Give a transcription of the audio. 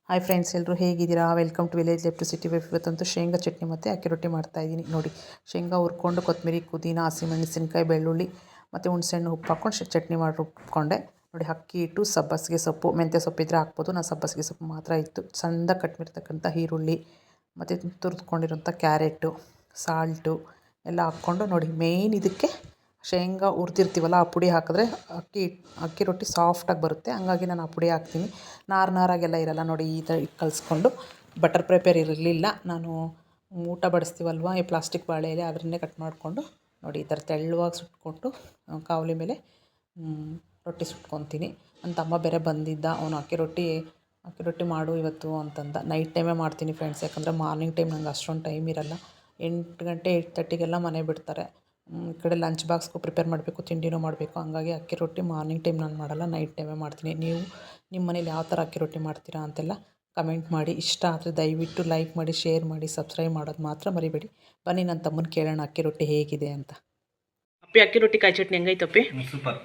Hi friends, ಎಲ್ಲರೂ ಹೇಗಿದ್ದೀರಾ? Welcome to village life to city wife. ಇವತ್ತಂತೂ ಶೇಂಗಾ ಚಟ್ನಿ ಮತ್ತು ಅಕ್ಕಿ ರೊಟ್ಟಿ ಮಾಡ್ತಾಯಿದ್ದೀನಿ. ನೋಡಿ, ಶೇಂಗಾ ಹುರ್ಕೊಂಡು ಕೊತ್ತಂಬರಿ, ಪುದೀನ, ಹಸಿಮೆಣಸಿನ್ಕಾಯಿ, ಬೆಳ್ಳುಳ್ಳಿ ಮತ್ತು ಹುಣಸೆಹಣ್ಣು, ಉಪ್ಪು ಹಾಕ್ಕೊಂಡು ಚಟ್ನಿ ಮಾಡಿ ರುಬ್ಕೊಂಡೆ. ನೋಡಿ, ಅಕ್ಕಿ ಹಿಟ್ಟು, ಸಬ್ಬಸಿಗೆ ಸೊಪ್ಪು, ಮೆಂತ್ಯ ಸೊಪ್ಪಿದ್ರೆ ಹಾಕ್ಬೋದು. ನಾನು ಸಬ್ಬಸಿಗೆ ಸೊಪ್ಪು ಮಾತ್ರ ಇತ್ತು. ಸಣ್ಣದಾಗಿ ಕಟ್ ಮಾಡಿರ್ತಕ್ಕಂಥ ಈರುಳ್ಳಿ ಮತ್ತು ತುರಿದ್ಕೊಂಡಿರೋಂಥ ಕ್ಯಾರೆಟು, ಸಾಲ್ಟು ಎಲ್ಲ ಹಾಕ್ಕೊಂಡು ನೋಡಿ, ಮೇಯ್ನ್ ಇದಕ್ಕೆ ಶೇಂಗಾ ಹುರಿದಿರ್ತೀವಲ್ಲ ಆ ಪುಡಿ ಹಾಕಿದ್ರೆ ಅಕ್ಕಿ ರೊಟ್ಟಿ ಸಾಫ್ಟಾಗಿ ಬರುತ್ತೆ. ಹಂಗಾಗಿ ನಾನು ಆ ಪುಡಿ ಹಾಕ್ತೀನಿ. ನಾರಾಗೆಲ್ಲ ಇರಲ್ಲ. ನೋಡಿ, ಈ ಥರ ಕಲಿಸ್ಕೊಂಡು ಬಟರ್ ಪೇಪರ್ ಇರಲಿಲ್ಲ. ನಾನು ಊಟ ಬಡಿಸ್ತೀವಲ್ವ, ಈ ಪ್ಲಾಸ್ಟಿಕ್ ಬಾಳೆ ಎಲೆ ಅದನ್ನೇ ಕಟ್ ಮಾಡಿಕೊಂಡು ನೋಡಿ ಈ ಥರ ತೆಳ್ಳವಾಗಿ ಸುಟ್ಕೊಂಡು ಕಾವಲಿ ಮೇಲೆ ರೊಟ್ಟಿ ಸುಟ್ಕೊತೀನಿ. ನನ್ನ ತಮ್ಮ ಬೇರೆ ಬಂದಿದ್ದ. ಅವನು ಅಕ್ಕಿ ರೊಟ್ಟಿ ಮಾಡು ಇವತ್ತು ಅಂತಂದ. ನೈಟ್ ಟೈಮೇ ಮಾಡ್ತೀನಿ ಫ್ರೆಂಡ್ಸ್, ಯಾಕಂದರೆ ಮಾರ್ನಿಂಗ್ ಟೈಮ್ ನಂಗೆ ಅಷ್ಟೊಂದು ಟೈಮ್ ಇರಲ್ಲ. 8 ಗಂಟೆ 8:30ಗೆಲ್ಲ ಮನೆ ಬಿಡ್ತಾರೆ. ಈ ಕಡೆ ಲಂಚ್ ಬಾಕ್ಸ್ಗೂ ಪ್ರಿಪೇರ್ ಮಾಡಬೇಕು, ತಿಂಡಿನೂ ಮಾಡಬೇಕು. ಹಂಗಾಗಿ ಅಕ್ಕಿ ರೊಟ್ಟಿ ಮಾರ್ನಿಂಗ್ ಟೈಮ್ ನಾನು ಮಾಡಲ್ಲ, ನೈಟ್ ಟೈಮೇ ಮಾಡ್ತೀನಿ. ನೀವು ನಿಮ್ಮ ಮನೇಲಿ ಯಾವ ಥರ ಅಕ್ಕಿ ರೊಟ್ಟಿ ಮಾಡ್ತೀರಾ ಅಂತೆಲ್ಲ ಕಮೆಂಟ್ ಮಾಡಿ. ಇಷ್ಟ ಆದರೆ ದಯವಿಟ್ಟು ಲೈಕ್ ಮಾಡಿ, ಶೇರ್ ಮಾಡಿ, ಸಬ್ಸ್ಕ್ರೈಬ್ ಮಾಡೋದು ಮಾತ್ರ ಮರಿಬೇಡಿ. ಬನ್ನಿ ನನ್ನ ತಮ್ಮನ ಕೇಳೋಣ ಅಕ್ಕಿ ರೊಟ್ಟಿ ಹೇಗಿದೆ ಅಂತ. ಅಕ್ಕಿ ರೊಟ್ಟಿ ಕಾಯಿ ಚಟ್ನಿ ಹೆಂಗೈತಪ್ಪಿ? ಸೂಪರ್.